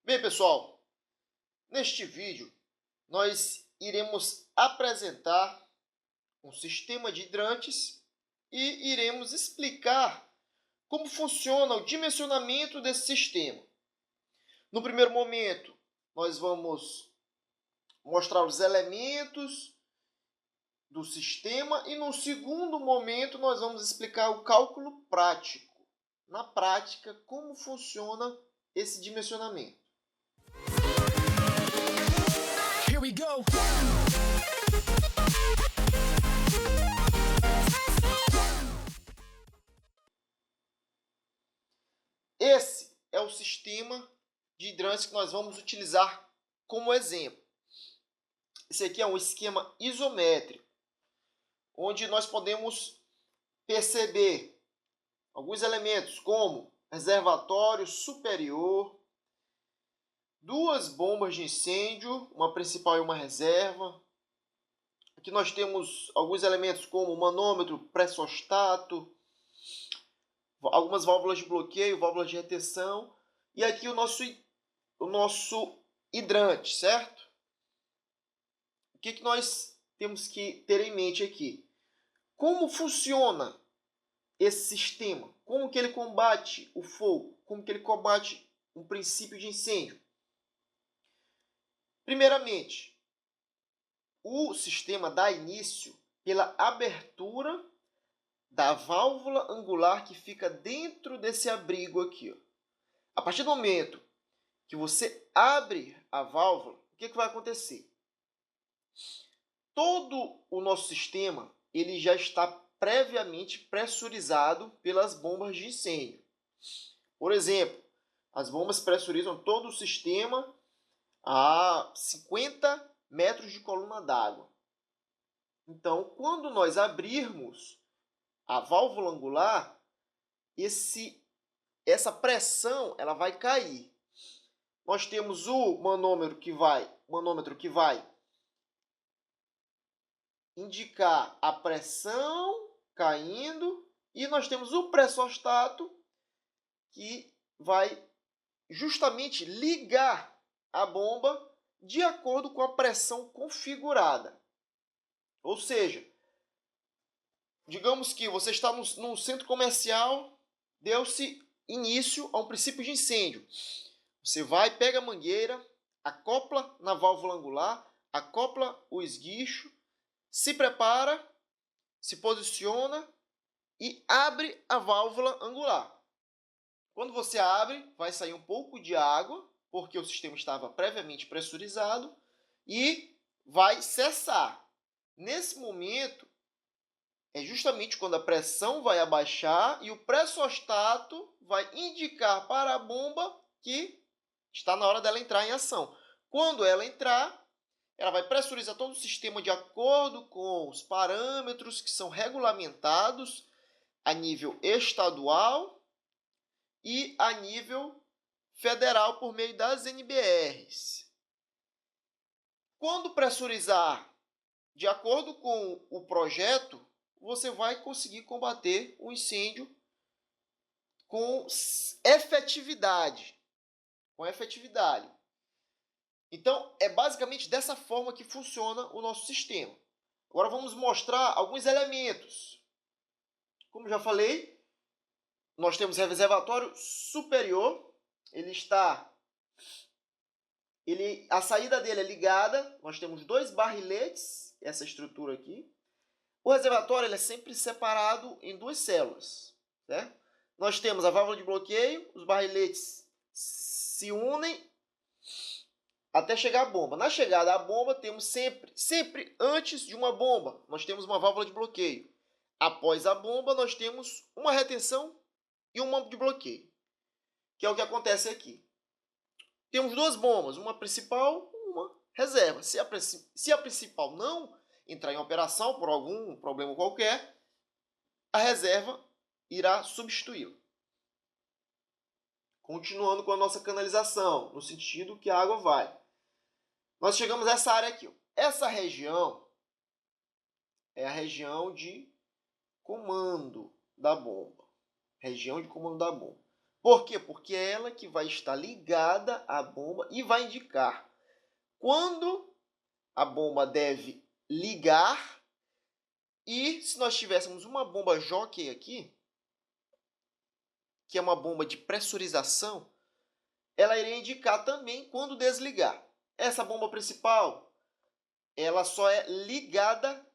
Bem, pessoal, neste vídeo nós iremos apresentar um sistema de hidrantes e iremos explicar como funciona o dimensionamento desse sistema. No primeiro momento, nós vamos mostrar os elementos do sistema e no segundo momento nós vamos explicar o cálculo prático. Na prática, como funciona esse dimensionamento. Here we go. Esse é o sistema de hidrantes que nós vamos utilizar como exemplo. Esse aqui é um esquema isométrico, onde nós podemos perceber alguns elementos como reservatório superior, duas bombas de incêndio, uma principal e uma reserva. Aqui nós temos alguns elementos como manômetro, pressostáto, algumas válvulas de bloqueio, válvulas de retenção. E aqui o nosso hidrante, certo? O que nós temos que ter em mente aqui? Como funciona esse sistema? Como que ele combate o fogo? Como que ele combate um princípio de incêndio? Primeiramente, o sistema dá início pela abertura da válvula angular que fica dentro desse abrigo aqui. A partir do momento que você abre a válvula, o que vai acontecer? Todo o nosso sistema ele já está previamente pressurizado pelas bombas de incêndio. Por exemplo, as bombas pressurizam todo o sistema a 50 metros de coluna d'água. Então, quando nós abrirmos a válvula angular, essa pressão ela vai cair. Nós temos o manômetro que vai indicar a pressão caindo e nós temos o pressostato que vai justamente ligar a bomba de acordo com a pressão configurada. Ou seja, digamos que você está num centro comercial, deu-se início a um princípio de incêndio. Você vai, pega a mangueira, acopla na válvula angular, acopla o esguicho, se prepara, se posiciona e abre a válvula angular. Quando você abre, vai sair um pouco de água, porque o sistema estava previamente pressurizado, e vai cessar. Nesse momento, é justamente quando a pressão vai abaixar e o pressostato vai indicar para a bomba que está na hora dela entrar em ação. Quando ela entrar, ela vai pressurizar todo o sistema de acordo com os parâmetros que são regulamentados a nível estadual e a nível federal por meio das NBRs. Quando pressurizar de acordo com o projeto, você vai conseguir combater o incêndio com efetividade. Então, é basicamente dessa forma que funciona o nosso sistema. Agora vamos mostrar alguns elementos. Como já falei, nós temos reservatório superior. A saída dele é ligada. Nós temos dois barriletes, essa estrutura aqui. O reservatório ele é sempre separado em duas células, certo? Nós temos a válvula de bloqueio, os barriletes se unem até chegar à bomba. Na chegada à bomba, temos sempre antes de uma bomba, nós temos uma válvula de bloqueio. Após a bomba, nós temos uma retenção e uma de bloqueio, que é o que acontece aqui. Temos duas bombas, uma principal e uma reserva. Se a principal não entrar em operação por algum problema qualquer, a reserva irá substituí-la. Continuando com a nossa canalização, no sentido que a água vai. Nós chegamos a essa área aqui. Essa região é a região de comando da bomba. Por quê? Porque é ela que vai estar ligada à bomba e vai indicar quando a bomba deve ligar. E se nós tivéssemos uma bomba jockey aqui, que é uma bomba de pressurização, ela iria indicar também quando desligar. Essa bomba principal, ela só é ligada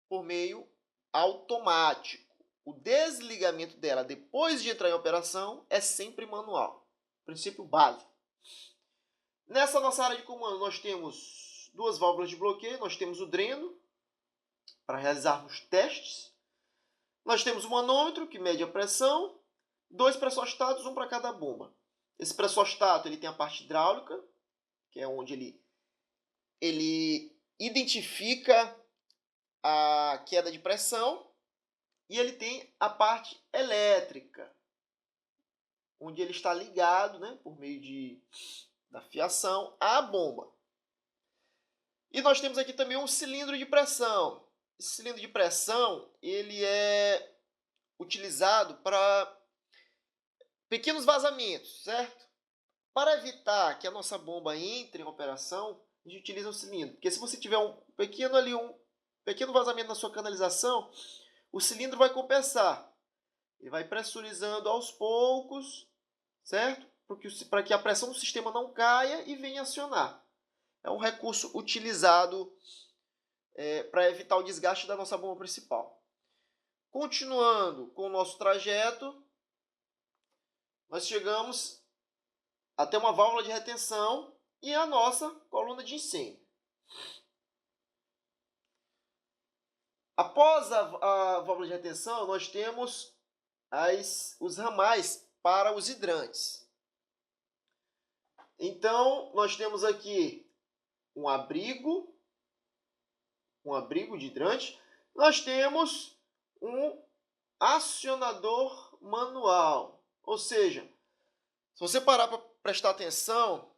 por meio automático. O desligamento dela depois de entrar em operação é sempre manual. Princípio básico. Nessa nossa área de comando nós temos duas válvulas de bloqueio, nós temos o dreno para realizarmos testes. Nós temos o manômetro que mede a pressão, dois pressostatos, um para cada bomba. Esse pressostato ele tem a parte hidráulica, que é onde ele identifica a queda de pressão, e ele tem a parte elétrica, onde ele está ligado, né, por meio da fiação à bomba. E nós temos aqui também um cilindro de pressão. Esse cilindro de pressão ele é utilizado para pequenos vazamentos, certo? Para evitar que a nossa bomba entre em operação, a gente utiliza um cilindro. Porque se você tiver um pequeno vazamento na sua canalização, o cilindro vai compensar. Ele vai pressurizando aos poucos, certo? Para que a pressão do sistema não caia e venha acionar. É um recurso utilizado para evitar o desgaste da nossa bomba principal. Continuando com o nosso trajeto, nós chegamos até uma válvula de retenção e a nossa coluna de incêndio. Após a válvula de retenção, nós temos os ramais para os hidrantes. Então, nós temos aqui um abrigo de hidrante. Nós temos um acionador manual. Ou seja, se você parar para prestar atenção,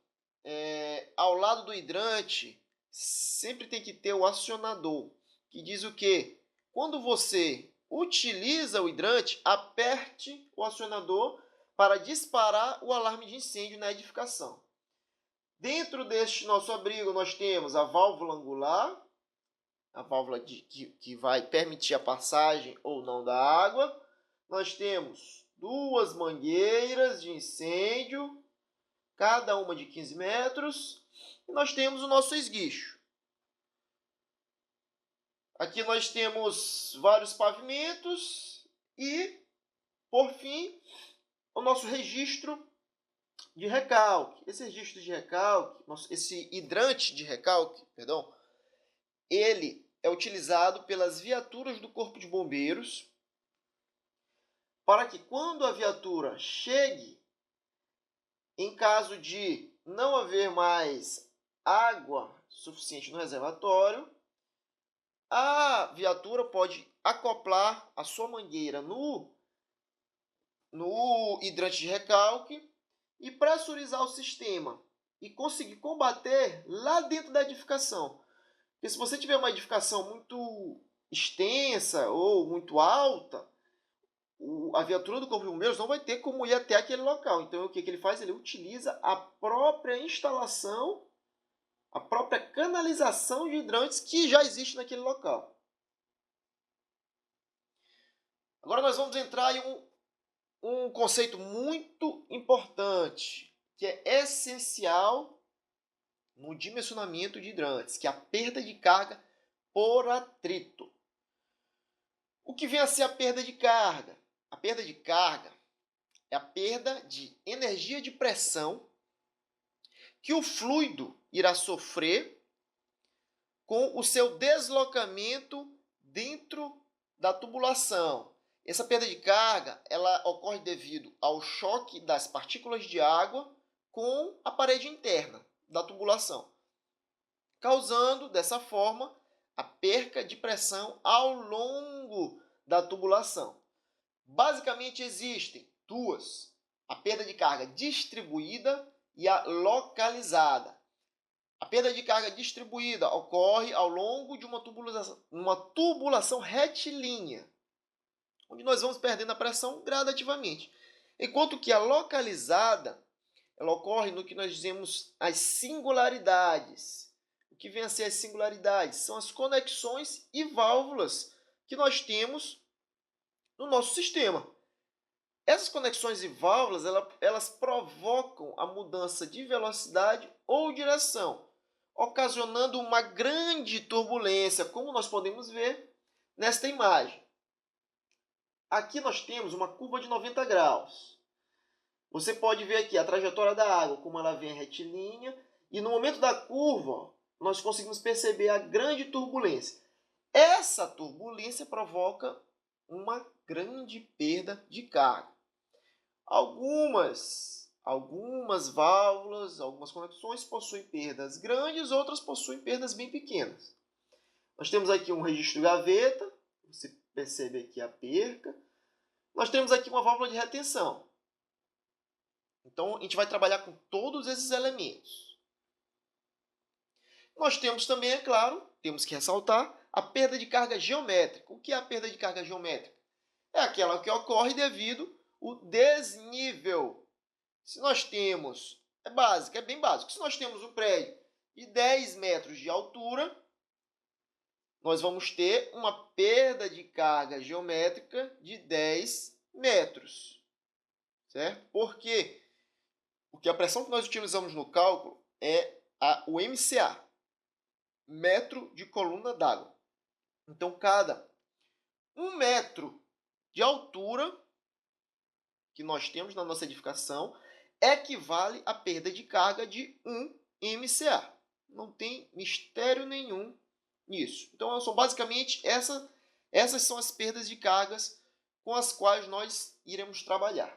ao lado do hidrante, sempre tem que ter o acionador, que diz o quê? Quando você utiliza o hidrante, aperte o acionador para disparar o alarme de incêndio na edificação. Dentro deste nosso abrigo, nós temos a válvula angular, a válvula que vai permitir a passagem ou não da água. Nós temos duas mangueiras de incêndio, cada uma de 15 metros. E nós temos o nosso esguicho. Aqui nós temos vários pavimentos e, por fim, o nosso registro de recalque. Esse registro de recalque, esse hidrante de recalque, perdão, ele é utilizado pelas viaturas do Corpo de Bombeiros para que quando a viatura chegue, em caso de não haver mais água suficiente no reservatório, a viatura pode acoplar a sua mangueira no hidrante de recalque e pressurizar o sistema e conseguir combater lá dentro da edificação. Porque se você tiver uma edificação muito extensa ou muito alta, a viatura do Corpo de Bombeiros não vai ter como ir até aquele local. Então, o que ele faz? Ele utiliza a própria instalação, a própria canalização de hidrantes que já existe naquele local. Agora nós vamos entrar em um conceito muito importante, que é essencial no dimensionamento de hidrantes, que é a perda de carga por atrito. O que vem a ser a perda de carga? A perda de carga é a perda de energia de pressão que o fluido irá sofrer com o seu deslocamento dentro da tubulação. Essa perda de carga ela ocorre devido ao choque das partículas de água com a parede interna da tubulação, causando, dessa forma, a perca de pressão ao longo da tubulação. Basicamente existem duas: a perda de carga distribuída e a localizada. A perda de carga distribuída ocorre ao longo de uma tubulação retilínea, onde nós vamos perdendo a pressão gradativamente. Enquanto que a localizada, ela ocorre no que nós dizemos as singularidades. O que vem a ser as singularidades? São as conexões e válvulas que nós temos no nosso sistema. Essas conexões e válvulas, elas provocam a mudança de velocidade ou direção, ocasionando uma grande turbulência, como nós podemos ver nesta imagem. Aqui nós temos uma curva de 90 graus. Você pode ver aqui a trajetória da água, como ela vem retilínea, e no momento da curva, nós conseguimos perceber a grande turbulência. Essa turbulência provoca uma grande perda de carga. Algumas válvulas, algumas conexões possuem perdas grandes, outras possuem perdas bem pequenas. Nós temos aqui um registro gaveta, você percebe aqui a perca. Nós temos aqui uma válvula de retenção. Então, a gente vai trabalhar com todos esses elementos. Nós temos também, é claro, temos que ressaltar a perda de carga geométrica. O que é a perda de carga geométrica? É aquela que ocorre devido ao desnível. Se nós temos, é bem básico. Se nós temos um prédio de 10 metros de altura, nós vamos ter uma perda de carga geométrica de 10 metros. Certo? Por quê? Porque a pressão que nós utilizamos no cálculo é o MCA, metro de coluna d'água. Então, cada 1 metro de altura que nós temos na nossa edificação equivale à perda de carga de 1 MCA. Não tem mistério nenhum nisso. Então, são basicamente essas são as perdas de cargas com as quais nós iremos trabalhar.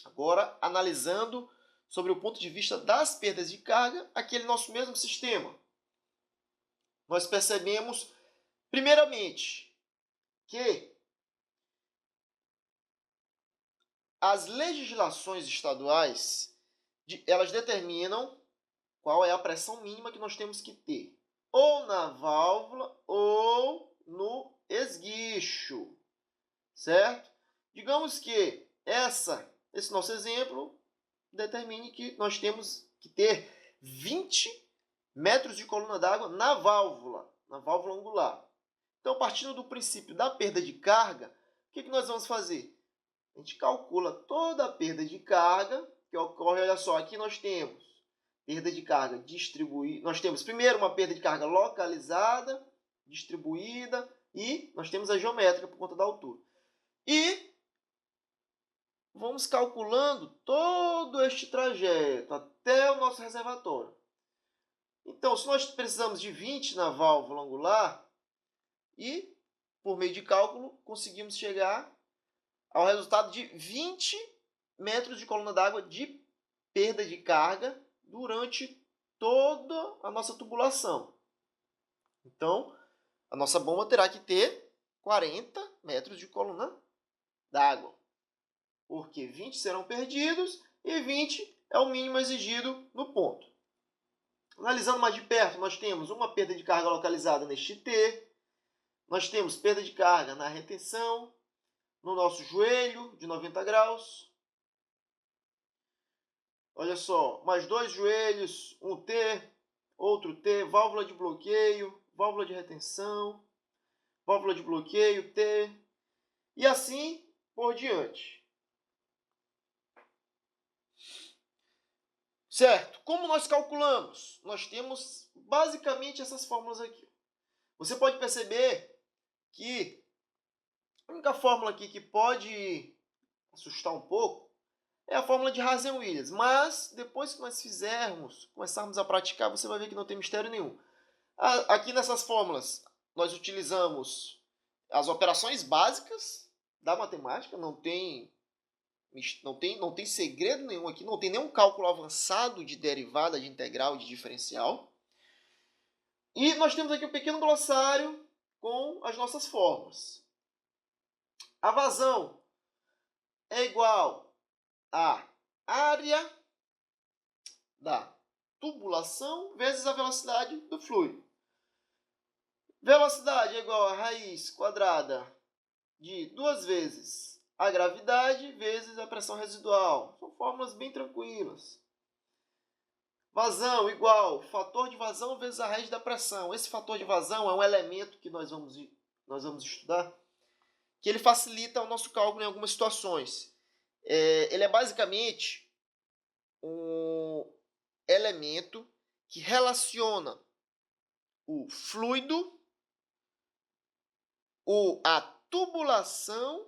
Agora, analisando sobre o ponto de vista das perdas de carga, aquele nosso mesmo sistema. Nós percebemos, primeiramente, que as legislações estaduais, elas determinam qual é a pressão mínima que nós temos que ter, ou na válvula ou no esguicho, certo? Digamos que esse nosso exemplo determine que nós temos que ter 20 metros de coluna d'água na válvula angular. Então, partindo do princípio da perda de carga, o que nós vamos fazer? A gente calcula toda a perda de carga que ocorre. Olha só, aqui nós temos perda de carga distribuída. Nós temos primeiro uma perda de carga localizada, distribuída, e nós temos a geométrica por conta da altura. E vamos calculando todo este trajeto até o nosso reservatório. Então, se nós precisamos de 20 na válvula angular, e por meio de cálculo conseguimos chegar ao resultado de 20 metros de coluna d'água de perda de carga durante toda a nossa tubulação. Então, a nossa bomba terá que ter 40 metros de coluna d'água, porque 20 serão perdidos e 20 é o mínimo exigido no ponto. Analisando mais de perto, nós temos uma perda de carga localizada neste T, nós temos perda de carga na retenção, no nosso joelho de 90 graus. Olha só, mais 2 joelhos, um T, outro T, válvula de bloqueio, válvula de retenção, válvula de bloqueio, T, e assim por diante. Certo? Como nós calculamos? Nós temos basicamente essas fórmulas aqui. Você pode perceber que a única fórmula aqui que pode assustar um pouco é a fórmula de Hazen-Williams. Mas depois que nós começarmos a praticar, você vai ver que não tem mistério nenhum. Aqui nessas fórmulas, nós utilizamos as operações básicas da matemática. Não tem segredo nenhum aqui. Não tem nenhum cálculo avançado de derivada, de integral e de diferencial. E nós temos aqui um pequeno glossário com as nossas fórmulas. A vazão é igual à área da tubulação vezes a velocidade do fluido. Velocidade é igual a raiz quadrada de 2 vezes a gravidade vezes a pressão residual. São fórmulas bem tranquilas. Vazão igual fator de vazão vezes a raiz da pressão. Esse fator de vazão é um elemento que nós vamos estudar, que ele facilita o nosso cálculo em algumas situações. Ele é basicamente um elemento que relaciona o fluido, a tubulação,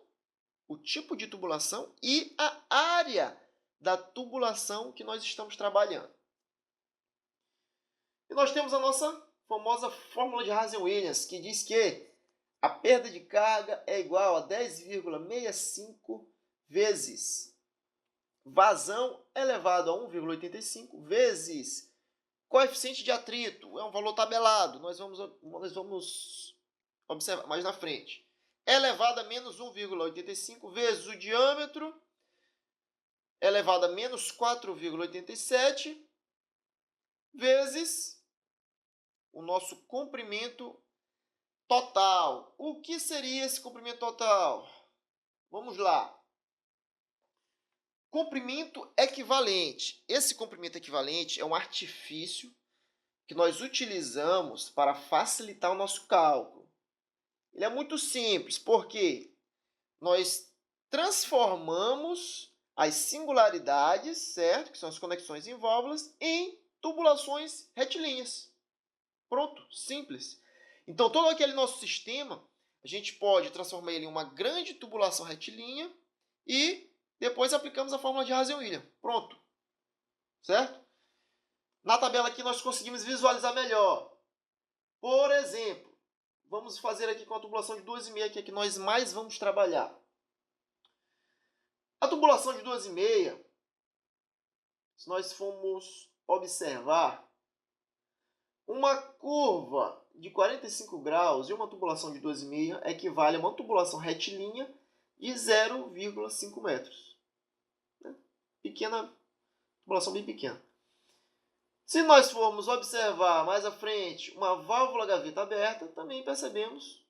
o tipo de tubulação e a área da tubulação que nós estamos trabalhando. E nós temos a nossa famosa fórmula de Hazen-Williams, que diz que a perda de carga é igual a 10,65 vezes vazão elevado a 1,85 vezes coeficiente de atrito. É um valor tabelado, nós vamos observar mais na frente. Elevado a menos 1,85 vezes o diâmetro elevado a menos 4,87 vezes o nosso comprimento total. O que seria esse comprimento total? Vamos lá. Comprimento equivalente. Esse comprimento equivalente é um artifício que nós utilizamos para facilitar o nosso cálculo. Ele é muito simples, porque nós transformamos as singularidades, certo? Que são as conexões em válvulas, em tubulações retilíneas. Pronto, simples. Então, todo aquele nosso sistema, a gente pode transformar ele em uma grande tubulação retilínea e depois aplicamos a fórmula de Hazen-Williams. Pronto. Certo? Na tabela aqui nós conseguimos visualizar melhor. Por exemplo, vamos fazer aqui com a tubulação de 2,5, que é que nós mais vamos trabalhar. A tubulação de 2,5, se nós formos observar, uma curva de 45 graus e uma tubulação de 2,5 equivale a uma tubulação retilínea de 0,5 metros. Pequena, tubulação bem pequena. Se nós formos observar mais à frente uma válvula gaveta aberta, também percebemos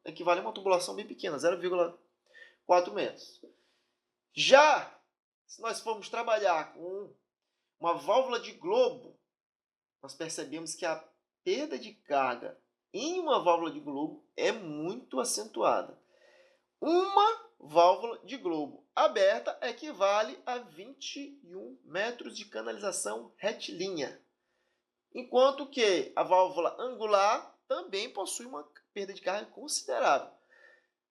equivale a uma tubulação bem pequena, 0,4 metros. Já, se nós formos trabalhar com uma válvula de globo, nós percebemos que a perda de carga em uma válvula de globo é muito acentuada. Uma válvula de globo aberta equivale a 21 metros de canalização retilínea, enquanto que a válvula angular também possui uma perda de carga considerável.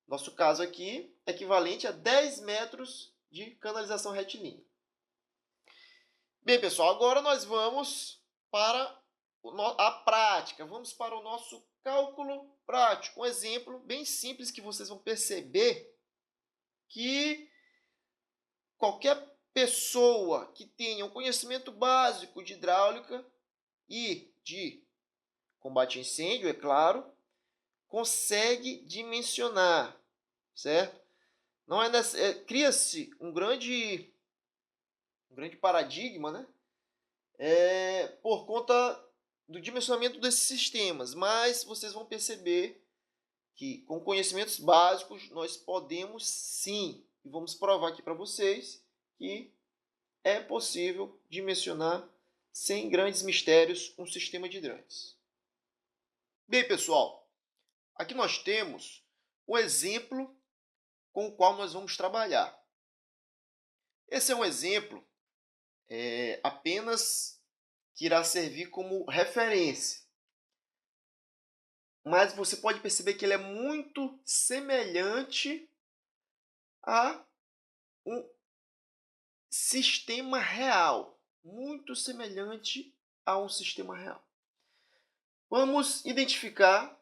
Nosso caso aqui é equivalente a 10 metros de canalização retilínea. Bem, pessoal, agora nós vamos para a prática. Vamos para o nosso cálculo prático. Um exemplo bem simples que vocês vão perceber que qualquer pessoa que tenha um conhecimento básico de hidráulica e de combate a incêndio, é claro, consegue dimensionar, certo? Não cria-se um grande paradigma, né? Por conta do dimensionamento desses sistemas, mas vocês vão perceber que com conhecimentos básicos nós podemos sim, e vamos provar aqui para vocês que é possível dimensionar sem grandes mistérios um sistema de hidrantes. Bem, pessoal, aqui nós temos um exemplo com o qual nós vamos trabalhar. Esse é um exemplo apenas que irá servir como referência. Mas você pode perceber que ele é muito semelhante a um sistema real. Muito semelhante a um sistema real. Vamos identificar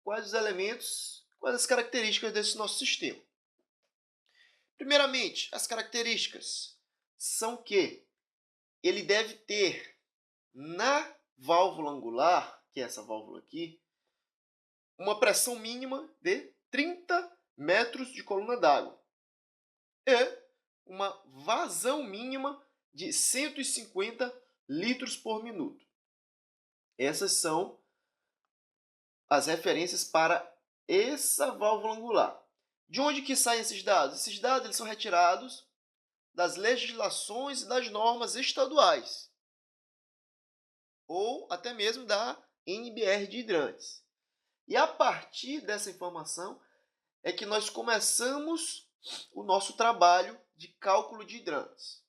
quais os elementos, quais as características desse nosso sistema. Primeiramente, as características são que ele deve ter na válvula angular, que é essa válvula aqui, uma pressão mínima de 30 metros de coluna d'água e uma vazão mínima de 150 litros por minuto. Essas são as referências para essa válvula angular. De onde que saem esses dados? Esses dados eles são retirados das legislações e das normas estaduais, ou até mesmo da NBR de hidrantes. E a partir dessa informação é que nós começamos o nosso trabalho de cálculo de hidrantes.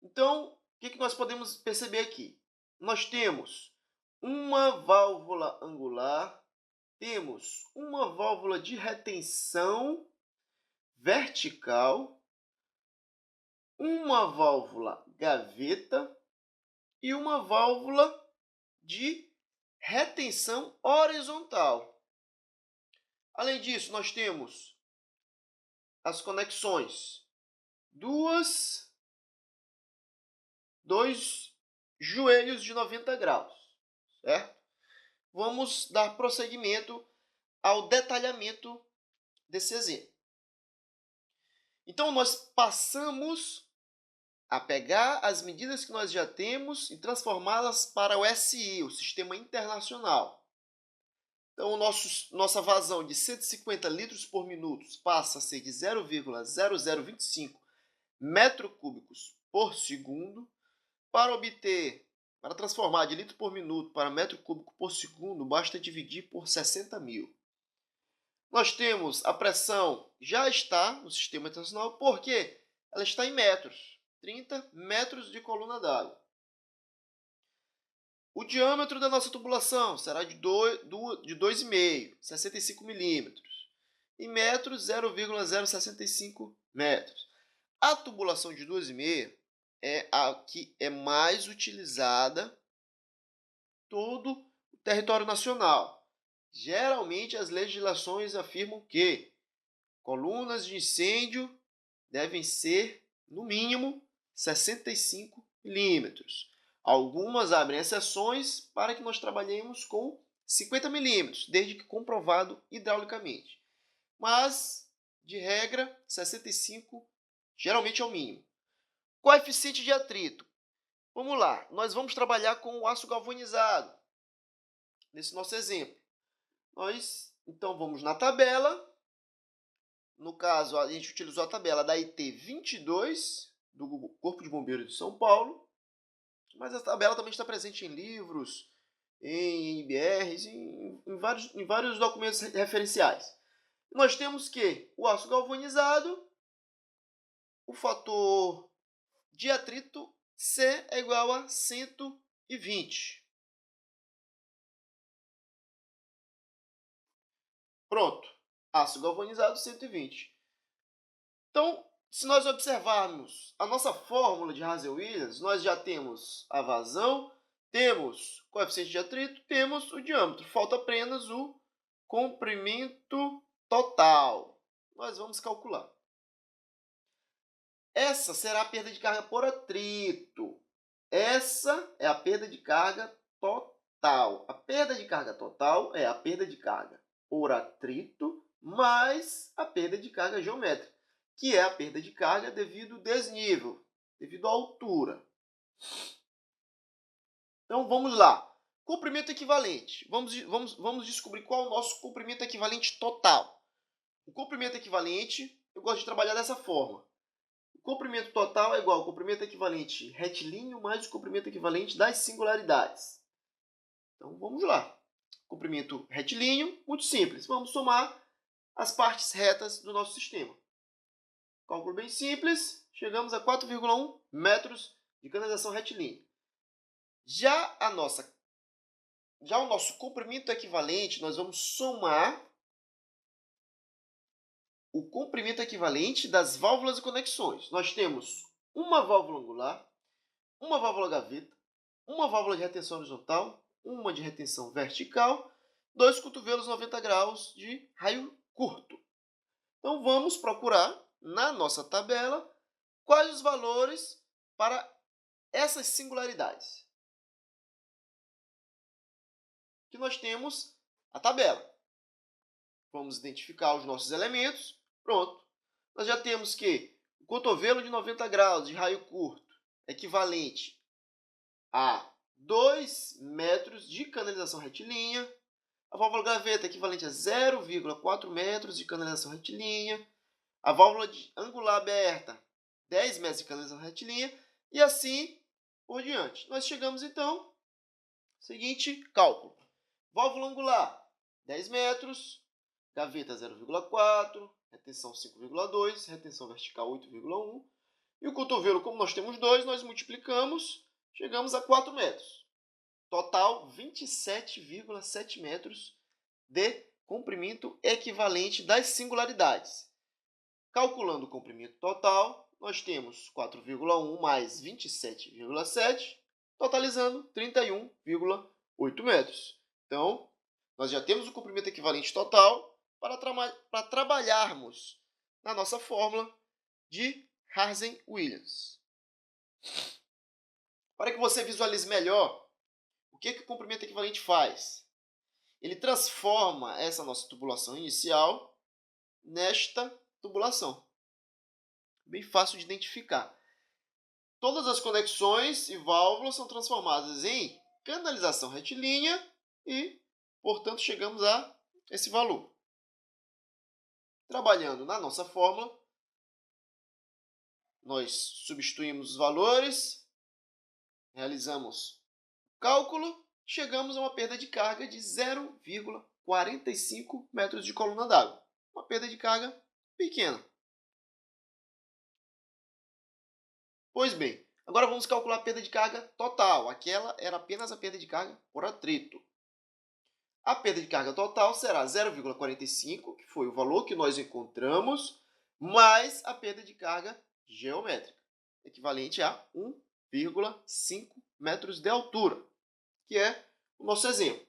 Então, o que nós podemos perceber aqui? Nós temos uma válvula angular, temos uma válvula de retenção vertical, uma válvula gaveta e uma válvula de retenção horizontal. Além disso, nós temos as conexões, dois joelhos de 90 graus, certo? Vamos dar prosseguimento ao detalhamento desse exemplo. Então, nós passamos a pegar as medidas que nós já temos e transformá-las para o SI, o Sistema Internacional. Então, nossa vazão de 150 litros por minuto passa a ser de 0,0025 metros cúbicos por segundo. Para transformar de litro por minuto para metro cúbico por segundo, basta dividir por 60.000. Nós temos a pressão, já está no Sistema Internacional, porque ela está em metros, 30 metros de coluna d'água. O diâmetro da nossa tubulação será de 2,5, 65 milímetros. Em metros, 0,065 metros. A tubulação de 2,5 é a que é mais utilizada em todo o território nacional. Geralmente, as legislações afirmam que colunas de incêndio devem ser, no mínimo, 65 milímetros. Algumas abrem exceções para que nós trabalhemos com 50 milímetros, desde que comprovado hidraulicamente. Mas, de regra, 65 geralmente é o mínimo. Coeficiente de atrito. Vamos lá, nós vamos trabalhar com o aço galvanizado, nesse nosso exemplo. Nós, então, vamos na tabela. No caso, a gente utilizou a tabela da IT 22, do Corpo de Bombeiros de São Paulo. Mas a tabela também está presente em livros, em NBRs, em vários documentos referenciais. Nós temos que o aço galvanizado, o fator de atrito C é igual a 120. Pronto. Aço galvanizado, 120. Então, se nós observarmos a nossa fórmula de Hazel-Williams, nós já temos a vazão, temos o coeficiente de atrito, temos o diâmetro. Falta apenas o comprimento total. Nós vamos calcular. Essa será a perda de carga por atrito. Essa é a perda de carga total. A perda de carga total é a perda de carga por atrito mais a perda de carga geométrica, que é a perda de carga devido ao desnível, devido à altura. Então, vamos lá. Comprimento equivalente. Vamos descobrir qual é o nosso comprimento equivalente total. O comprimento equivalente, eu gosto de trabalhar dessa forma. O comprimento total é igual ao comprimento equivalente retilíneo mais o comprimento equivalente das singularidades. Então, vamos lá. Comprimento retilíneo, muito simples. Vamos somar as partes retas do nosso sistema. Cálculo bem simples, chegamos a 4,1 metros de canalização retilínea. Já o nosso comprimento equivalente, nós vamos somar o comprimento equivalente das válvulas e conexões. Nós temos uma válvula angular, uma válvula gaveta, uma válvula de retenção horizontal, uma de retenção vertical, 2 cotovelos 90 graus de raio curto. Então, vamos procurar na nossa tabela quais os valores para essas singularidades. Que nós temos a tabela. Vamos identificar os nossos elementos. Pronto. Nós já temos que o cotovelo de 90 graus de raio curto é equivalente a 2 metros de canalização retilínea. A válvula gaveta equivalente a 0,4 metros de canalização retilínea. A válvula angular aberta, 10 metros de canalização retilínea. E assim por diante. Nós chegamos, então, ao seguinte cálculo. Válvula angular, 10 metros. Gaveta, 0,4. Retenção, 5,2. Retenção vertical, 8,1. E o cotovelo, como nós temos 2, nós multiplicamos. Chegamos a 4 metros. Total, 27,7 metros de comprimento equivalente das singularidades. Calculando o comprimento total, nós temos 4,1 mais 27,7, totalizando 31,8 metros. Então, nós já temos o comprimento equivalente total para trabalharmos na nossa fórmula de Hazen-Williams. Para que você visualize melhor o que o comprimento equivalente faz, ele transforma essa nossa tubulação inicial nesta tubulação. Bem fácil de identificar. Todas as conexões e válvulas são transformadas em canalização retilínea e, portanto, chegamos a esse valor. Trabalhando na nossa fórmula, nós substituímos os valores, realizamos o cálculo, chegamos a uma perda de carga de 0,45 metros de coluna d'água. Uma perda de carga pequena. Pois bem, agora vamos calcular a perda de carga total. Aquela era apenas a perda de carga por atrito. A perda de carga total será 0,45, que foi o valor que nós encontramos, mais a perda de carga geométrica, equivalente a 1,5 metros de altura, que é o nosso exemplo.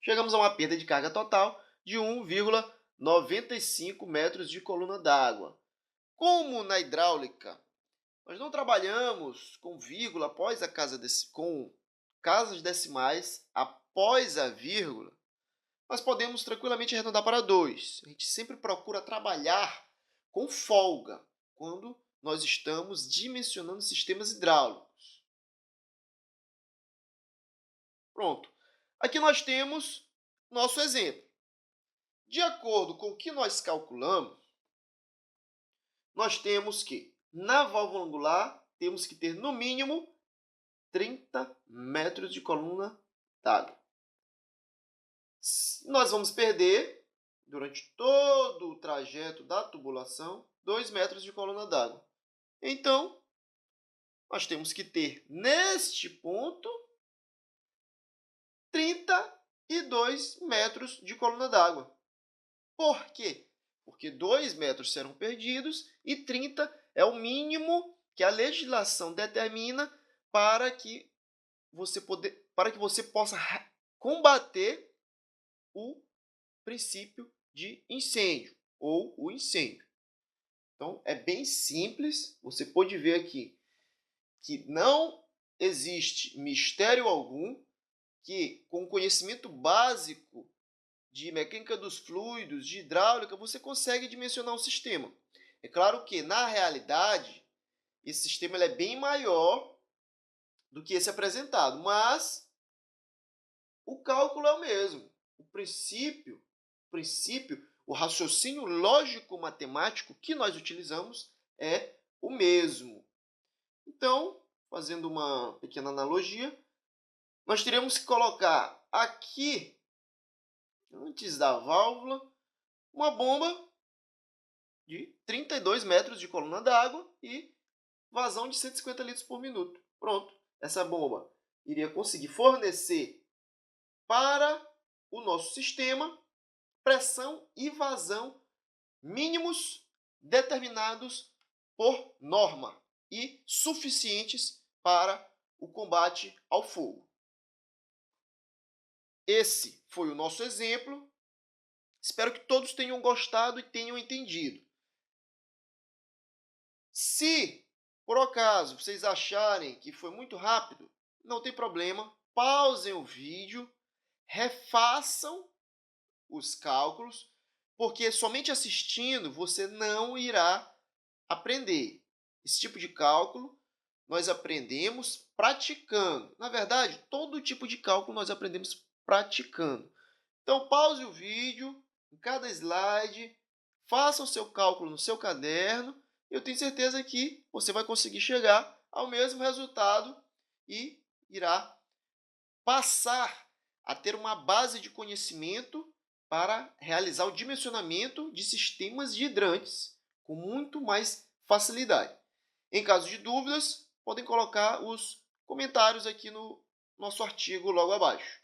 Chegamos a uma perda de carga total de 1,95 metros de coluna d'água. Como na hidráulica, nós não trabalhamos com vírgula após com casas decimais após a vírgula, nós podemos tranquilamente arredondar para 2. A gente sempre procura trabalhar com folga quando nós estamos dimensionando sistemas hidráulicos. Pronto. Aqui nós temos nosso exemplo. De acordo com o que nós calculamos, nós temos que, na válvula angular, temos que ter no mínimo 30 metros de coluna d'água. Nós vamos perder, durante todo o trajeto da tubulação, 2 metros de coluna d'água. Então, nós temos que ter, neste ponto, 32 metros de coluna d'água. Por quê? Porque 2 metros serão perdidos e 30 é o mínimo que a legislação determina para que você possa combater o princípio de incêndio ou o incêndio. Então, é bem simples. Você pode ver aqui que não existe mistério algum, que com conhecimento básico de mecânica dos fluidos, de hidráulica, você consegue dimensionar um sistema. É claro que, na realidade, esse sistema é bem maior do que esse apresentado, mas o cálculo é o mesmo. O princípio, o raciocínio lógico-matemático que nós utilizamos é o mesmo. Então, fazendo uma pequena analogia, nós teremos que colocar aqui, antes da válvula, uma bomba de 32 metros de coluna d'água e vazão de 150 litros por minuto. Pronto, essa bomba iria conseguir fornecer para o nosso sistema pressão e vazão mínimos determinados por norma e suficientes para o combate ao fogo. Esse foi o nosso exemplo. Espero que todos tenham gostado e tenham entendido. Se, por acaso, vocês acharem que foi muito rápido, não tem problema. Pausem o vídeo, refaçam os cálculos, porque somente assistindo você não irá aprender. Esse tipo de cálculo nós aprendemos praticando. Na verdade, todo tipo de cálculo nós aprendemos praticando. Então, pause o vídeo, em cada slide, faça o seu cálculo no seu caderno. Eu tenho certeza que você vai conseguir chegar ao mesmo resultado e irá passar a ter uma base de conhecimento para realizar o dimensionamento de sistemas de hidrantes com muito mais facilidade. Em caso de dúvidas, podem colocar os comentários aqui no nosso artigo logo abaixo.